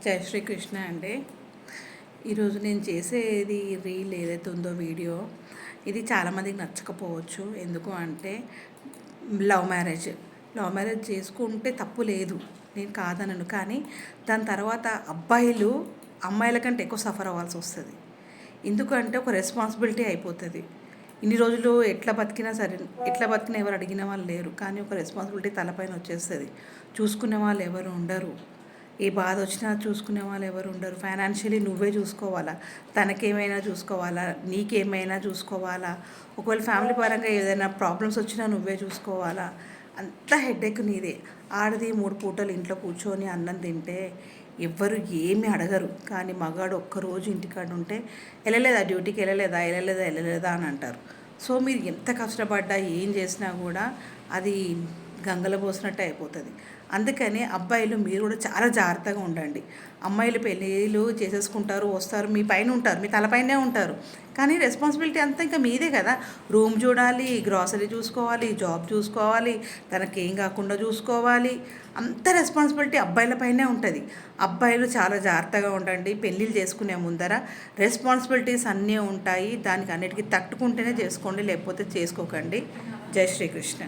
జై శ్రీకృష్ణ అండి. ఈరోజు నేను చేసేది రీల్ ఏదైతే ఉందో వీడియో, ఇది చాలామందికి నచ్చకపోవచ్చు. ఎందుకు అంటే లవ్ మ్యారేజ్ చేసుకుంటే తప్పు లేదు, నేను కాదనను. కానీ దాని తర్వాత అబ్బాయిలు అమ్మాయిల కంటే ఎక్కువ సఫర్ అవ్వాల్సి వస్తుంది. ఎందుకంటే ఒక రెస్పాన్సిబిలిటీ అయిపోతుంది. ఇన్ని రోజులు ఎట్లా బతికినా ఎవరు అడిగిన వాళ్ళు లేరు. కానీ ఒక రెస్పాన్సిబిలిటీ తలపైన వచ్చేస్తుంది. చూసుకునే వాళ్ళు ఎవరు ఉండరు. ఏ బాధ వచ్చినా చూసుకునే వాళ్ళు ఎవరు ఉండరు. ఫైనాన్షియలీ నువ్వే చూసుకోవాలా, తనకేమైనా చూసుకోవాలా, నీకేమైనా చూసుకోవాలా. ఒకవేళ ఫ్యామిలీ పరంగా ఏదైనా ప్రాబ్లమ్స్ వచ్చినా నువ్వే చూసుకోవాలా. అంత హెడేక్ నీదే. ఆడది 3 పూటలు ఇంట్లో కూర్చొని అన్నం తింటే ఎవ్వరు ఏమీ అడగరు. కానీ మగాడు ఒక్కరోజు ఇంటికాడ ఉంటే వెళ్ళలేదా, డ్యూటీకి వెళ్ళలేదా అని అంటారు. సో మీరు ఎంత కష్టపడ్డా ఏం చేసినా కూడా అది గంగలో పోసినట్టే అయిపోతుంది. అందుకని అబ్బాయిలు మీరు కూడా చాలా జాగ్రత్తగా ఉండండి. అమ్మాయిలు పెళ్ళిళ్ళు చేసేసుకుంటారు, వస్తారు, మీ పైన ఉంటారు, మీ తలపైనే ఉంటారు. కానీ రెస్పాన్సిబిలిటీ అంతా ఇంకా మీదే కదా. రూమ్ చూడాలి, గ్రాసరీ చూసుకోవాలి, జాబ్ చూసుకోవాలి, తనకేం కాకుండా చూసుకోవాలి. అంత రెస్పాన్సిబిలిటీ అబ్బాయిలపైనే ఉంటుంది. అబ్బాయిలు చాలా జాగ్రత్తగా ఉండండి. పెళ్ళిళ్ళు చేసుకునే ముందర రెస్పాన్సిబిలిటీస్ అన్నీ ఉంటాయి. దానికి అన్నిటికీ తట్టుకుంటేనే చేసుకోండి, లేకపోతే చేసుకోకండి. జై శ్రీకృష్ణ.